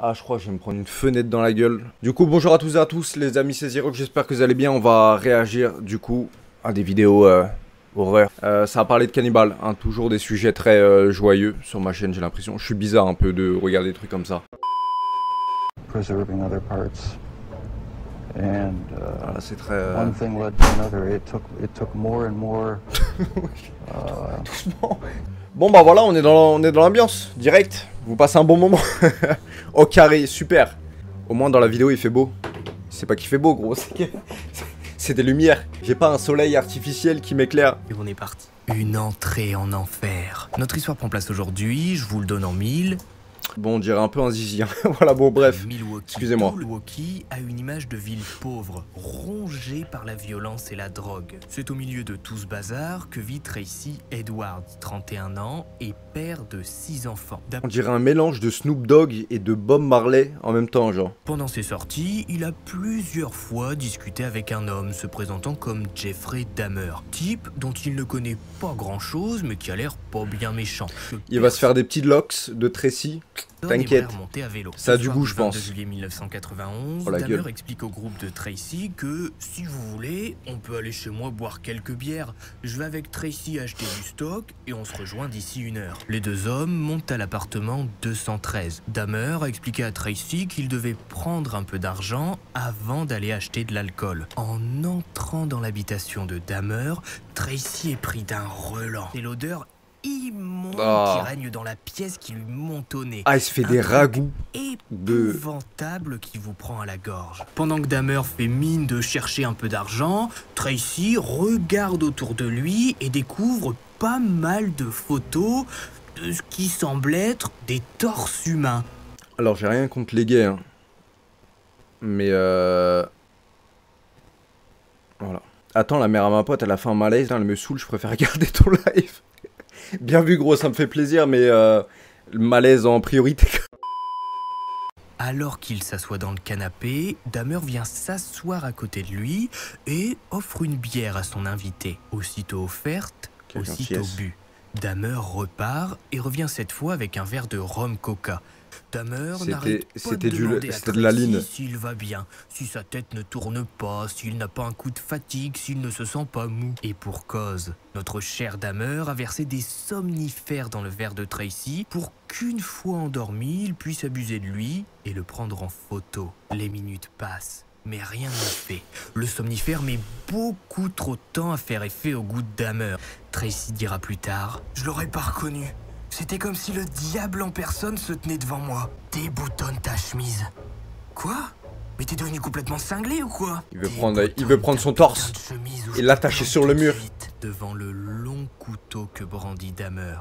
Ah, je crois que je vais me prendre une fenêtre dans la gueule. Du coup, bonjour à tous et à tous, les amis, c'est Zero, j'espère que vous allez bien. On va réagir, du coup, à des vidéos horreur. Ça va parler de cannibales, hein, toujours des sujets très joyeux sur ma chaîne, j'ai l'impression. Je suis bizarre un peu de regarder des trucs comme ça. Preserving other parts. And voilà, c'est très... one thing led to another. It took more and more. Doucement. Bon bah voilà, on est dans l'ambiance, direct. Vous passez un bon moment. Au carré, super. Au moins dans la vidéo il fait beau. C'est pas qu'il fait beau gros, c'est des lumières. J'ai pas un soleil artificiel qui m'éclaire. Et on est parti. Une entrée en enfer. Notre histoire prend place aujourd'hui, je vous le donne en 1000. Bon, on dirait un peu un zizi, hein. Voilà, bon, bref. Excusez-moi. Milwaukee a une image de ville pauvre, rongée par la violence et la drogue. C'est au milieu de tout ce bazar que vit Tracy Edwards, 31 ans, et père de 6 enfants. On dirait un mélange de Snoop Dogg et de Bob Marley en même temps, genre. Pendant ses sorties, il a plusieurs fois discuté avec un homme se présentant comme Jeffrey Dahmer. Type dont il ne connaît pas grand-chose, mais qui a l'air pas bien méchant. Il va se faire des petits locks de Tracy. T'inquiète, ça a du goût je pense. Le 22 juillet 1991, oh, Dahmer explique au groupe de Tracy que si vous voulez, on peut aller chez moi boire quelques bières. Je vais avec Tracy acheter du stock et on se rejoint d'ici 1 heure. Les deux hommes montent à l'appartement 213. Dahmer a expliqué à Tracy qu'il devait prendre un peu d'argent avant d'aller acheter de l'alcool. En entrant dans l'habitation de Dahmer, Tracy est pris d'un relent. Et l'odeur immonde qui règne dans la pièce qui lui monte au nez. Ah, il se fait des ragoûts épouvantable qui vous prend à la gorge. Pendant que Dahmer fait mine de chercher un peu d'argent, Tracy regarde autour de lui et découvre pas mal de photos de ce qui semble être des torses humains. Alors, j'ai rien contre les gays, hein. Mais voilà. Attends, la mère à ma pote, elle a fait un malaise, elle me saoule, je préfère regarder ton live. Bien vu gros, ça me fait plaisir, mais le malaise en priorité. Alors qu'il s'assoit dans le canapé, Dahmer vient s'asseoir à côté de lui et offre une bière à son invité. Aussitôt offerte, aussitôt bu. Dahmer repart et revient cette fois avec un verre de rhum coca. Dahmer n'arrête pas de demander à Tracy s'il va bien, si sa tête ne tourne pas, s'il n'a pas un coup de fatigue, s'il ne se sent pas mou. Et pour cause, notre cher Dahmer a versé des somnifères dans le verre de Tracy pour qu'une fois endormi, il puisse abuser de lui et le prendre en photo. Les minutes passent, mais rien n'est fait. Le somnifère met beaucoup trop de temps à faire effet au goût de Dahmer. Tracy dira plus tard « Je l'aurais pas reconnu. C'était comme si le diable en personne se tenait devant moi. Déboutonne ta chemise. » Quoi? Mais t'es devenu complètement cinglé ou quoi? Il veut prendre son torse et l'attacher sur le mur. Devant le long couteau que brandit Dahmer,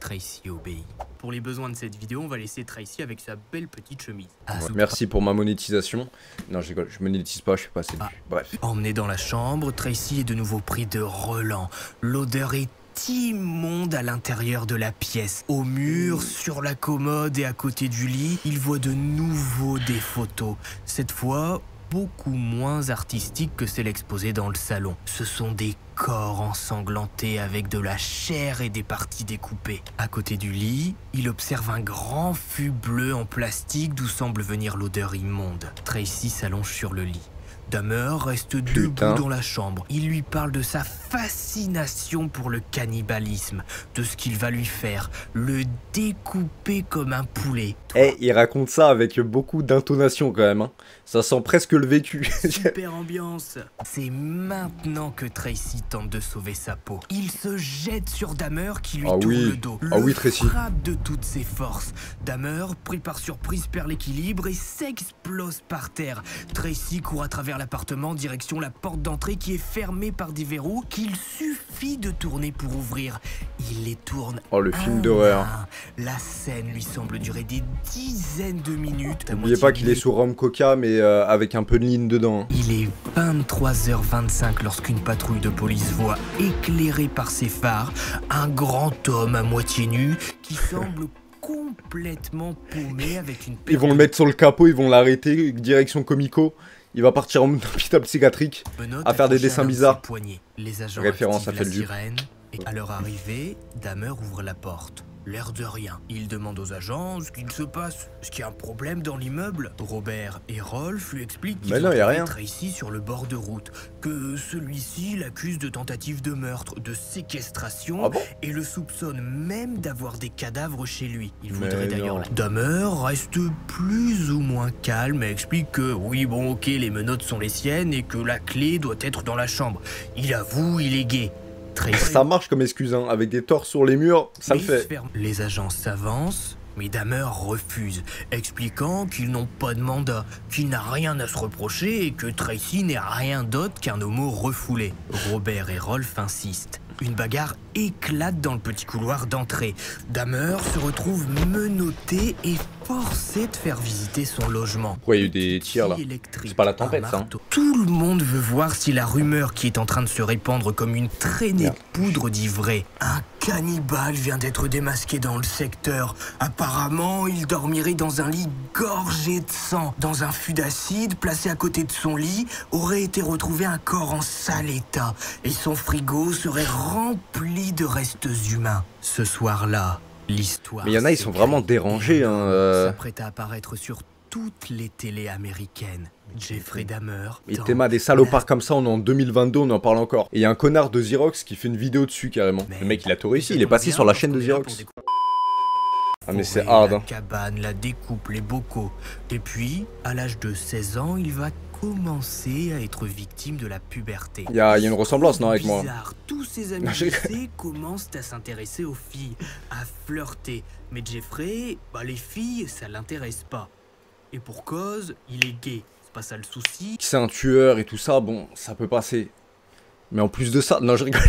Tracy obéit. Pour les besoins de cette vidéo, on va laisser Tracy avec sa belle petite chemise. Ouais, merci pour ma monétisation. Non, je rigole, je monétise pas, je suis pas assez. Bref. Emmené dans la chambre, Tracy est de nouveau pris de relent. L'odeur est immonde à l'intérieur de la pièce. Au mur, sur la commode et à côté du lit, il voit de nouveau des photos. Cette fois, beaucoup moins artistiques que celles exposées dans le salon. Ce sont des corps ensanglantés avec de la chair et des parties découpées. À côté du lit, il observe un grand fût bleu en plastique d'où semble venir l'odeur immonde. Tracy s'allonge sur le lit. Dahmer reste debout dans la chambre. Il lui parle de sa fascination pour le cannibalisme, de ce qu'il va lui faire, le découper comme un poulet. Eh, il raconte ça avec beaucoup d'intonation quand même, hein. Ça sent presque le vécu. Super ambiance. C'est maintenant que Tracy tente de sauver sa peau. Il se jette sur Dahmer qui lui tourne le dos. Tracy frappe de toutes ses forces. Dahmer, pris par surprise, perd l'équilibre et s'explose par terre. Tracy court à travers l'appartement, direction la porte d'entrée qui est fermée par des verrous qu'il suffit de tourner pour ouvrir. Il les tourne. Oh, le film d'horreur. La scène lui semble durer des dizaines de minutes. N'oubliez pas qu'il est sous rhum coca, mais avec un peu de ligne dedans. Il est 23h25 lorsqu'une patrouille de police voit, éclairée par ses phares, un grand homme à moitié nu qui semble complètement paumé avec une... Ils vont le mettre sur le capot, ils vont l'arrêter, direction comico. Il va partir en hôpital psychiatrique à faire des dessins bizarres. Les agents référence à la sirène et à leur arrivée, Dahmer ouvre la porte. L'air de rien. Il demande aux agents ce qu'il se passe. Est-ce qu'il y a un problème dans l'immeuble? Robert et Rolf lui expliquent qu'ils ont trouvé Tracy sur le bord de route, que celui-ci l'accuse de tentative de meurtre, de séquestration et le soupçonne même d'avoir des cadavres chez lui. Il voudrait d'ailleurs... Dahmer reste plus ou moins calme et explique que oui bon ok les menottes sont les siennes et que la clé doit être dans la chambre. Il avoue, il est gay. Ça marche comme excuse, hein. Avec des torts sur les murs, ça le fait. Les agents s'avancent, mais Dahmer refuse, expliquant qu'ils n'ont pas de mandat, qu'il n'a rien à se reprocher et que Tracy n'est rien d'autre qu'un homo refoulé. Robert et Rolf insistent. Une bagarre éclate dans le petit couloir d'entrée. Dahmer se retrouve menotté et forcé de faire visiter son logement. Pourquoi il y a eu des tirs là? C'est pas la tempête ça, hein. Tout le monde veut voir si la rumeur qui est en train de se répandre comme une traînée de poudre dit vrai. Un cannibale vient d'être démasqué dans le secteur. Apparemment, il dormirait dans un lit gorgé de sang. Dans un fût d'acide placé à côté de son lit, aurait été retrouvé un corps en sale état. Et son frigo serait rempli de restes humains. Ce soir-là, l'histoire... Mais il y en a, ils sont vraiment dérangés. S'apprête à apparaître sur toutes les télés américaines. Jeffrey Dahmer... Il t'aima des salopards comme ça, on est en 2022, on en parle encore. Et il y a un connard de Xerox qui fait une vidéo dessus carrément. Le mec, il a tout réussi, il est passé sur la chaîne de Xerox. Ah mais c'est hard, hein. La cabane, la découpe, les bocaux. Et puis, à l'âge de 16 ans, il va commencer à être victime de la puberté. Il y a une ressemblance, non, avec moi. Tous ses amis lycée commencent à s'intéresser aux filles, à flirter. Mais Jeffrey, les filles, ça l'intéresse pas. Et pour cause, il est gay. C'est pas ça le souci. C'est un tueur et tout ça, bon, ça peut passer. Mais en plus de ça, non je rigole.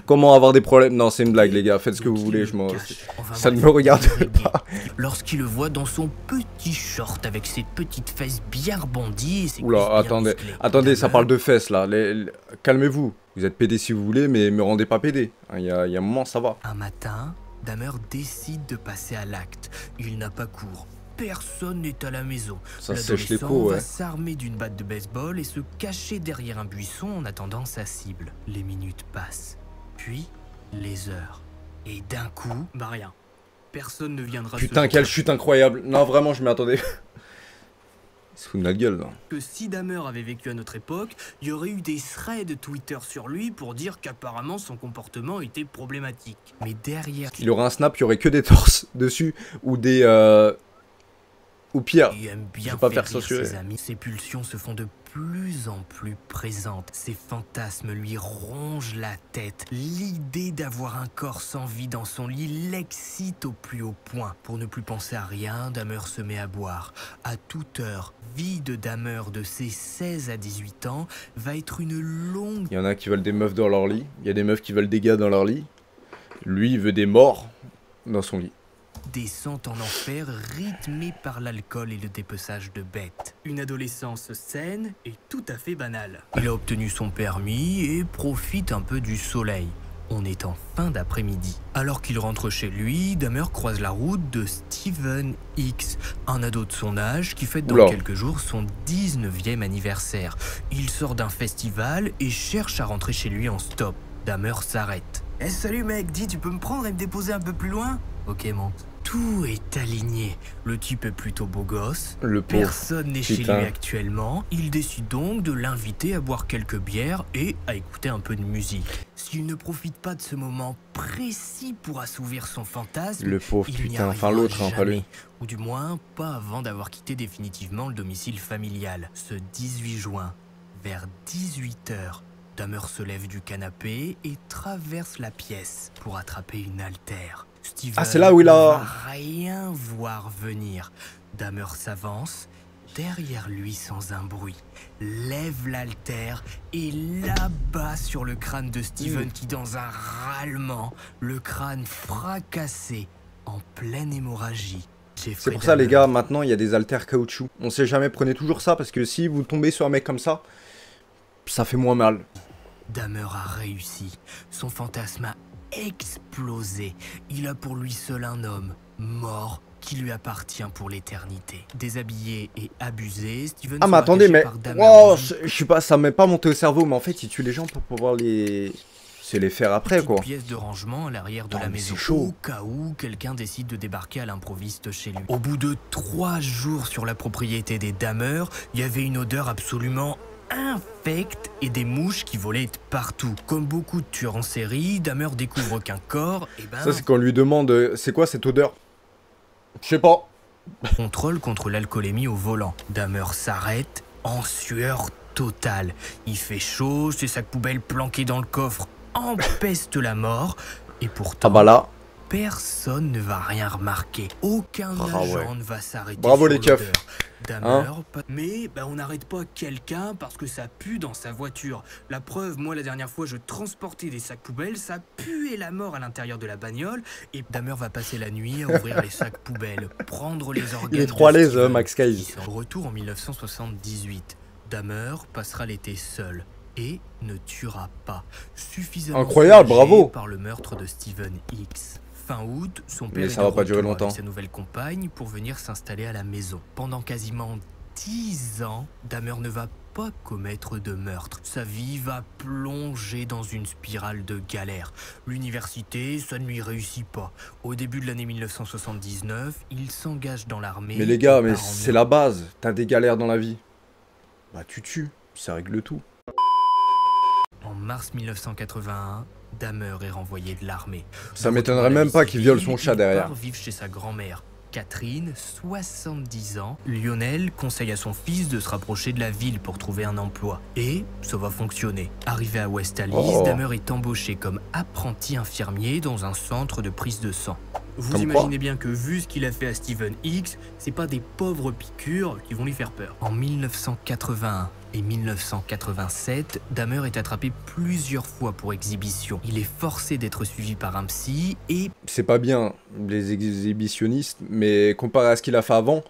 Comment avoir des problèmes? Non c'est une blague les gars, faites ce que vous voulez, ça ne me regarde pas. Lorsqu'il le voit dans son petit short avec ses petites fesses bien rebondies et ses Oula, attendez, ça parle de fesses là. Calmez-vous, vous êtes pédé si vous voulez, mais me rendez pas pédé. Il y a un moment, ça va. Un matin, Dahmer décide de passer à l'acte. Il n'a pas cours. Personne n'est à la maison. Ça sèche les peaux, va s'armer d'une batte de baseball et se cacher derrière un buisson en attendant sa cible. Les minutes passent, puis les heures. Et d'un coup, rien. Personne ne viendra. Putain, quelle chute incroyable. Non, vraiment, je m'y attendais. Il se fout de notre gueule, là. Que si Dahmer avait vécu à notre époque, il y aurait eu des threads Twitter sur lui pour dire qu'apparemment son comportement était problématique. Mais derrière... Il aurait un snap, il y aurait que des torses dessus, ou des... Ou pire, je vais pas faire censurer. Ses pulsions se font de plus en plus présentes. Ses fantasmes lui rongent la tête. L'idée d'avoir un corps sans vie dans son lit l'excite au plus haut point. Pour ne plus penser à rien, Dahmer se met à boire. À toute heure, vie de Dahmer de ses 16 à 18 ans va être une longue... Il y en a qui veulent des meufs dans leur lit. Il y a des meufs qui veulent des gars dans leur lit. Lui, il veut des morts dans son lit. Descente en enfer rythmée par l'alcool et le dépeçage de bêtes. Une adolescence saine et tout à fait banale. Il a obtenu son permis et profite un peu du soleil. On est en fin d'après-midi. Alors qu'il rentre chez lui, Dahmer croise la route de Steven X, un ado de son âge qui fête dans quelques jours son 19e anniversaire. Il sort d'un festival et cherche à rentrer chez lui en stop. Dahmer s'arrête. « salut mec, dis, tu peux me prendre et me déposer un peu plus loin ?» Ok, monte. Tout est aligné. Le type est plutôt beau gosse. Personne n'est chez lui actuellement. Il décide donc de l'inviter à boire quelques bières et à écouter un peu de musique. S'il ne profite pas de ce moment précis pour assouvir son fantasme, le pauvre putain, enfin l'autre, hein, pas lui. Ou du moins, pas avant d'avoir quitté définitivement le domicile familial. Ce 18 juin, vers 18 h, Dahmer se lève du canapé et traverse la pièce pour attraper une haltère. Steven c'est là où il a... rien voir venir. Dahmer s'avance, derrière lui sans un bruit, lève l'haltère et l'abat sur le crâne de Steven qui, dans un râlement, le crâne fracassé, en pleine hémorragie. C'est pour ça les gars, maintenant il y a des haltères caoutchouc. On sait jamais, prenez toujours ça parce que si vous tombez sur un mec comme ça, ça fait moins mal. Dahmer a réussi. Son fantasme a explosé. Il a pour lui seul un homme, mort, qui lui appartient pour l'éternité. Déshabillé et abusé, Steven... Ah mais attendez, mais... Wow, je sais pas, ça m'est pas monté au cerveau, mais en fait il tue les gens pour pouvoir les... C'est les faire après, quoi. Pièce de rangement à l'arrière de Non, la mais maison, c'est chaud. au cas où quelqu'un décide de débarquer à l'improviste chez lui. Au bout de 3 jours sur la propriété des Dahmer, il y avait une odeur absolument infecte et des mouches qui volaient partout. Comme beaucoup de tueurs en série, Dahmer découvre qu'un corps, et ben... Ça, c'est quand on lui demande, c'est quoi cette odeur? Je sais pas. Contrôle contre l'alcoolémie au volant. Dahmer s'arrête en sueur totale. Il fait chaud, ses sacs poubelles planqués dans le coffre empestent la mort. Et pourtant, Ah bah là, personne ne va rien remarquer. Aucun agent ouais. ne va s'arrêter. Bravo sur les keufs. l'odeur. Dahmer, Hein? mais on n'arrête pas quelqu'un parce que ça pue dans sa voiture. La preuve, moi la dernière fois je transportais des sacs poubelles, ça puait la mort à l'intérieur de la bagnole et Dahmer va passer la nuit à ouvrir les sacs poubelles, prendre les organes. Il est trop à de l'aise, Steven. Max Cage. Retour en 1978. Dahmer passera l'été seul et ne tuera pas. Suffisamment Incroyable, soulagé bravo. par le meurtre de Steven X. Fin août, son Mais père ça est va de pas durer retour longtemps. avec sa nouvelle compagne pour venir s'installer à la maison. Pendant quasiment 10 ans, Dahmer ne va pas commettre de meurtre. Sa vie va plonger dans une spirale de galère. L'université, ça ne lui réussit pas. Au début de l'année 1979, il s'engage dans l'armée. mais les gars, et mais part en c'est la base. T'as des galères dans la vie. Bah tu tues, ça règle tout. En mars 1981, Dahmer est renvoyé de l'armée. Ça De m'étonnerait retour à la même vie pas qu'il viole civile, son chat il derrière. part vivre chez sa grand-mère. Catherine, 70 ans, Lionel conseille à son fils de se rapprocher de la ville pour trouver un emploi. Et ça va fonctionner. Arrivé à West Alice, Oh. Dahmer est embauché comme apprenti infirmier dans un centre de prise de sang. Vous Comme imaginez bien que vu ce qu'il a fait à Steven X, c'est pas des pauvres piqûres qui vont lui faire peur. En 1981 et 1987, Dahmer est attrapé plusieurs fois pour exhibition. Il est forcé d'être suivi par un psy et C'est pas bien, les exhibitionnistes, mais comparé à ce qu'il a fait avant,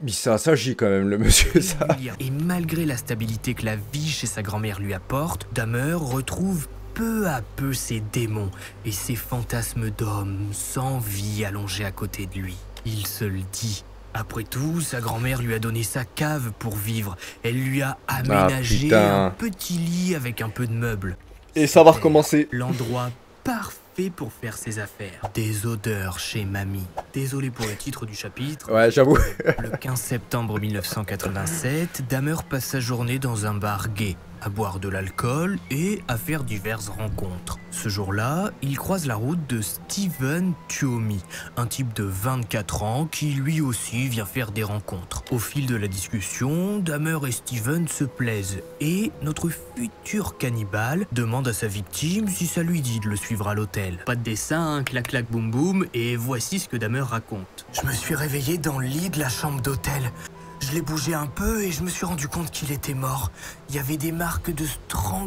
ça s'agit quand même, le monsieur, ça. Et malgré la stabilité que la vie chez sa grand-mère lui apporte, Dahmer retrouve peu à peu ses démons et ses fantasmes d'hommes sans vie allongés à côté de lui. Il se le dit. Après tout, sa grand-mère lui a donné sa cave pour vivre. Elle lui a aménagé putain. un petit lit avec un peu de meubles. Et ça va C'était recommencer. l'endroit parfait pour faire ses affaires. Des odeurs chez mamie. Désolé pour le titre du chapitre. Ouais, j'avoue. Le 15 septembre 1987, Dahmer passe sa journée dans un bar gay, à boire de l'alcool et à faire diverses rencontres. Ce jour-là, il croise la route de Steven Tuomi, un type de 24 ans qui lui aussi vient faire des rencontres. Au fil de la discussion, Dahmer et Steven se plaisent et notre futur cannibale demande à sa victime si ça lui dit de le suivre à l'hôtel. Pas de dessin, clac clac boum boum, et voici ce que Dahmer raconte. Je me suis réveillé dans le lit de la chambre d'hôtel. Je l'ai bougé un peu et je me suis rendu compte qu'il était mort. Il y avait des marques de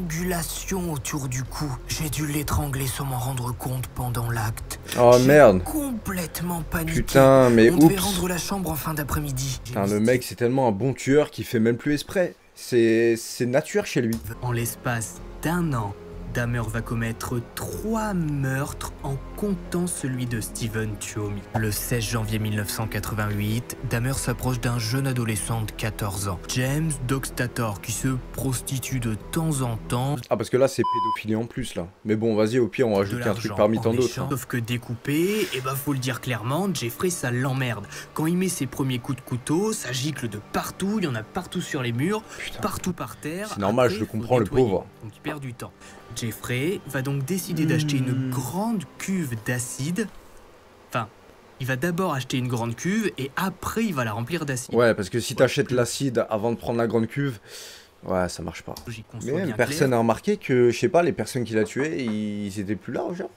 strangulation autour du cou. J'ai dû l'étrangler sans m'en rendre compte pendant l'acte. Oh J'ai merde. complètement paniqué. Putain, mais On devait oups. rendre la chambre en fin d'après-midi. Putain, le mec, c'est tellement un bon tueur qu'il fait même plus exprès. C'est nature chez lui. En l'espace d'1 an, Dahmer va commettre 3 meurtres en comptant celui de Steven Tuomi. Le 16 janvier 1988, Dahmer s'approche d'un jeune adolescent de 14 ans, James Dockstator, qui se prostitue de temps en temps. Ah, parce que là, c'est pédophilie en plus, là. Mais bon, vas-y, au pire, on De rajoute un truc l'argent parmi en tant d'autres. échange. Sauf que découpé, faut le dire clairement, Jeffrey ça l'emmerde. Quand il met ses premiers coups de couteau, ça gicle de partout, il y en a partout sur les murs, Putain. partout par terre. C'est normal, Après, je le faut comprends, le nettoyer. pauvre. Donc il perd du temps. Jeffrey va donc décider d'acheter une grande cuve d'acide. Enfin, il va d'abord acheter une grande cuve et après il va la remplir d'acide. Ouais, parce que si t'achètes l'acide avant de prendre la grande cuve, ouais, ça marche pas. Qu'on Mais soit même bien personne clair. n'a remarqué que, je sais pas, les personnes qu'il a tuées, ils étaient plus là, genre.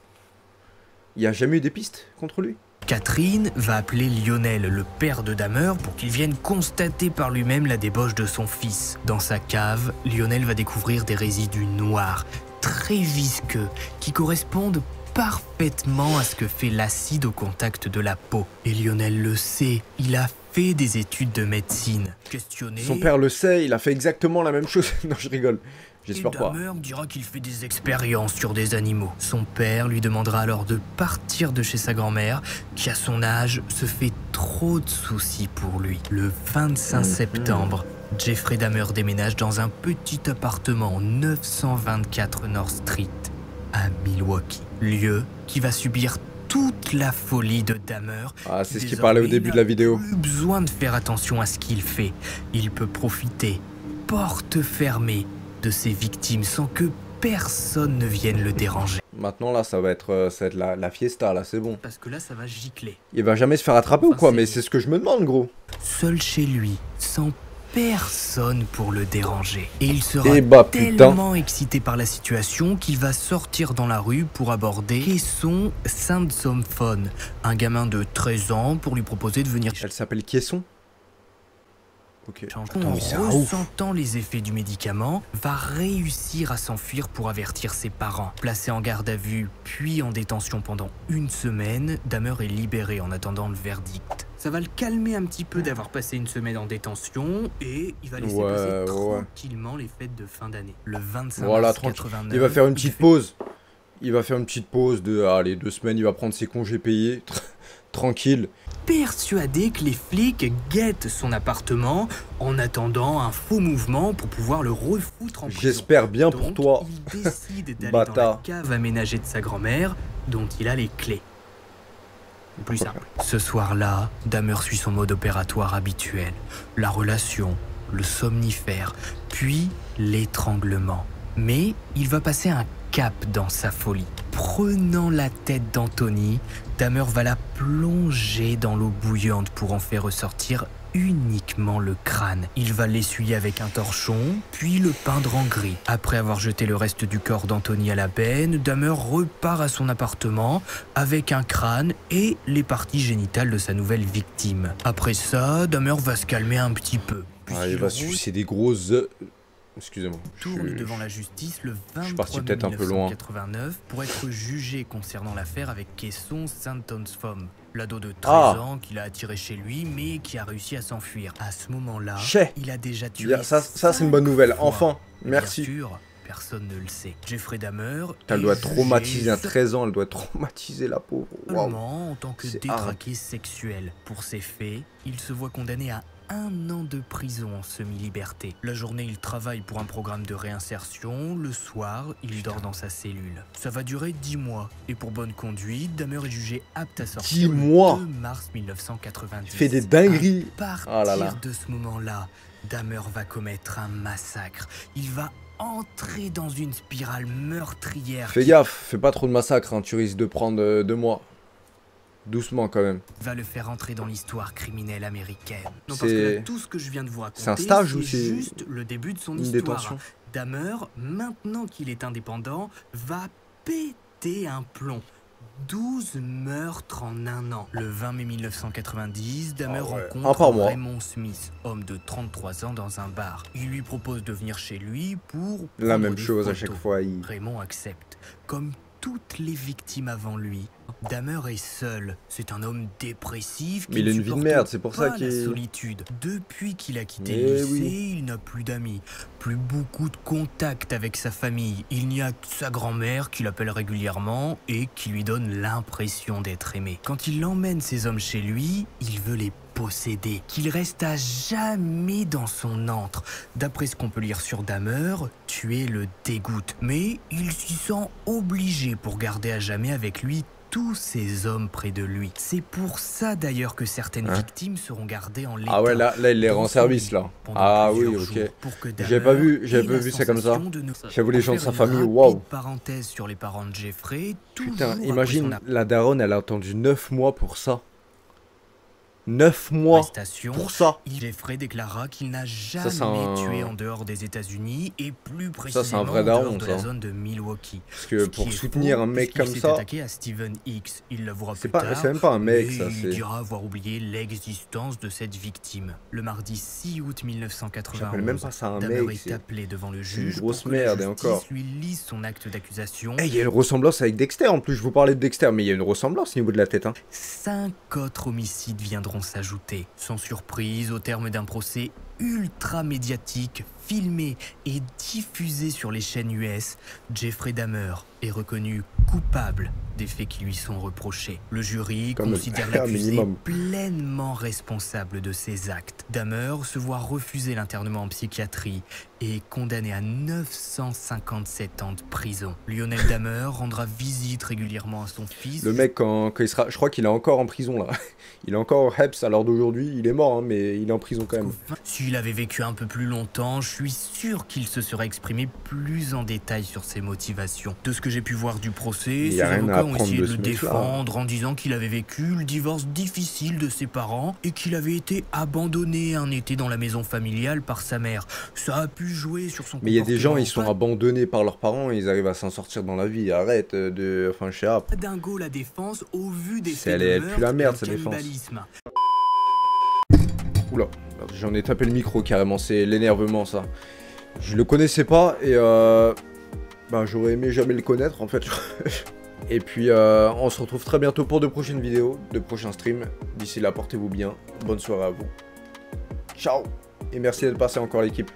Il y a jamais eu des pistes contre lui. Catherine va appeler Lionel, le père de Dahmer, pour qu'il vienne constater par lui-même la débauche de son fils. Dans sa cave, Lionel va découvrir des résidus noirs, très visqueux, qui correspondent parfaitement à ce que fait l'acide au contact de la peau. Et Lionel le sait, il a fait des études de médecine. Questionné, Son père le sait, il a fait exactement la même chose. Non, je rigole. J'espère pas. Dahmer dira qu'il fait des expériences sur des animaux. Son père lui demandera alors de partir de chez sa grand-mère, qui à son âge se fait trop de soucis pour lui. Le 25 septembre, Jeffrey Dahmer déménage dans un petit appartement 924 North Street. à Milwaukee. Lieu qui va subir toute la folie de Dahmer. Ah, c'est ce qu'il parlait au début de la vidéo. Il n'a plus besoin de faire attention à ce qu'il fait. Il peut profiter, porte fermée, de ses victimes sans que personne ne vienne le déranger. Maintenant, là, ça va être la fiesta, là, c'est bon. Parce que là, ça va gicler. Il va jamais se faire attraper ou quoi? Mais c'est ce que je me demande, gros. Seul chez lui, sans personne pour le déranger. Et il sera tellement excité par la situation qu'il va sortir dans la rue pour aborder Caisson Saint-Somphone, un gamin de 13 ans, pour lui proposer de venir... Elle s'appelle Caisson? Ok. En ressentant les effets du médicament, va réussir à s'enfuir pour avertir ses parents. Placé en garde à vue, puis en détention pendant 1 semaine, Dahmer est libéré en attendant le verdict. Ça va le calmer un petit peu d'avoir passé 1 semaine en détention et il va laisser passer tranquillement les fêtes de fin d'année. Le 25 mars 89, il va faire une petite pause. Il va faire une petite pause de allez, 2 semaines, il va prendre ses congés payés. Tranquille. Persuadé que les flics guettent son appartement en attendant un faux mouvement pour pouvoir le refoutre en prison. J'espère bien pour toi. Il décide d'aller dans la cave aménagée de sa grand-mère, dont il a les clés. Plus simple. Ce soir-là, Dahmer suit son mode opératoire habituel. La relation, le somnifère, puis l'étranglement. Mais il va passer un cap dans sa folie. Prenant la tête d'Anthony, Dahmer va la plonger dans l'eau bouillante pour en faire ressortir uniquement le crâne. Il va l'essuyer avec un torchon, puis le peindre en gris. Après avoir jeté le reste du corps d'Anthony à la benne, Dahmer repart à son appartement avec un crâne et les parties génitales de sa nouvelle victime. Après ça, Dahmer va se calmer un petit peu. Il va sucer des grosses... Excusez-moi. Tourne devant la justice le 23 mai 1989 pour être jugé concernant l'affaire avec Caisson Saint-Somphone, l'ado de 13 ans qu'il a attiré chez lui mais qui a réussi à s'enfuir. À ce moment-là, il a déjà tué. Ça c'est une bonne nouvelle. Enfin, merci. Bien sûr, personne ne le sait. Jeffrey Dahmer. Elle doit traumatiser à 13 ans, elle doit traumatiser la pauvre. En tant que détraqué sexuel. Pour ces faits, il se voit condamné à 1 an de prison en semi-liberté. La journée, il travaille pour un programme de réinsertion. Le soir, il dort dans sa cellule. Ça va durer 10 mois. Et pour bonne conduite, Dahmer est jugé apte à sortir 10 mois. le 2 mars 1990. Il fait des dingueries. À partir de ce moment-là, Dahmer va commettre un massacre. Il va entrer dans une spirale meurtrière. Fais gaffe, fais pas trop de massacres, hein. Tu risques de prendre 2 mois. Doucement quand même. Va le faire entrer dans l'histoire criminelle américaine. Non, parce que là, tout ce que je viens de vous raconter, c'est un stage ou c'est juste le début de son histoire. Détention. Dahmer, maintenant qu'il est indépendant, va péter un plomb. 12 meurtres en 1 an. Le 20 mai 1990, Dahmer rencontre Raymond Smith, homme de 33 ans dans un bar. Il lui propose de venir chez lui pour... La même chose à chaque fois. Raymond accepte. Comme toutes les victimes avant lui, Dahmer est seul. C'est un homme dépressif qui il a une vie de merde, c'est pour ça qu'il est... solitude. Depuis qu'il a quitté le lycée, il n'a plus d'amis, plus beaucoup de contact avec sa famille. Il n'y a que sa grand-mère qui l'appelle régulièrement et qui lui donne l'impression d'être aimé. Quand il emmène ces hommes chez lui, il veut les posséder, qu'il reste à jamais dans son antre. D'après ce qu'on peut lire sur Dahmer, tuer le dégoûte. Mais il s'y sent obligé pour garder à jamais avec lui tous ces hommes près de lui. C'est pour ça d'ailleurs que certaines victimes seront gardées en l'état. Ah ouais, là il les rend service là. Ah oui, ok. J'avais pas vu ça comme ça. J'avoue les gens de sa famille, waouh. Parenthèse sur les parents de Jeffrey. Putain, imagine la daronne, elle a attendu 9 mois pour ça. 9 mois pour ça. Jeffrey déclara qu'il n'a jamais tué en dehors des États-Unis et plus précisément en dehors de la zone de Milwaukee. Parce que pour soutenir un mec comme ça, attaqué à Steven Hicks. Il l'avouera plus tard. C'est même pas un mec, ça. Il dira avoir oublié l'existence de cette victime. Le mardi 6 août 1991, même pas ça un Dahmer mec, est appelé devant le juge. Une grosse merde et encore. Lui lise son acte d'accusation. Il y a une ressemblance avec Dexter en plus. Je vous parlais de Dexter, mais il y a une ressemblance au niveau de la tête. 5 autres homicides viendront s'ajouter. Sans surprise, au terme d'un procès ultra médiatique, filmé et diffusé sur les chaînes US, Jeffrey Dahmer est reconnu coupable des faits qui lui sont reprochés. Le jury considère l'accusé pleinement responsable de ses actes. Dahmer se voit refuser l'internement en psychiatrie et est condamné à 957 ans de prison. Lionel Dahmer rendra visite régulièrement à son fils. Le mec, quand il sera... Je crois qu'il est encore en prison, là. Il est encore au Heps à l'heure d'aujourd'hui. Il est mort, hein, mais il est en prison quand même. S'il avait vécu un peu plus longtemps, je suis sûr qu'il se serait exprimé plus en détail sur ses motivations. De ce que j'ai pu voir du procès, ses avocats ont essayé de le défendre en disant qu'il avait vécu le divorce difficile de ses parents et qu'il avait été abandonné un été dans la maison familiale par sa mère. Ça a pu jouer sur son comportement. Mais il y a des gens, ils sont abandonnés par leurs parents et ils arrivent à s'en sortir dans la vie. Arrête de... Enfin, je sais pas. Dingo la défense au vu des faits elle de est meurtre plus la merde, et sa de défense. cannibalisme. Oula, j'en ai tapé le micro carrément, c'est l'énervement ça. Je le connaissais pas et ben, j'aurais aimé jamais le connaître en fait. Et puis on se retrouve très bientôt pour de prochaines vidéos, de prochains streams. D'ici là, portez-vous bien, bonne soirée à vous. Ciao et merci d'être passé encore l'équipe.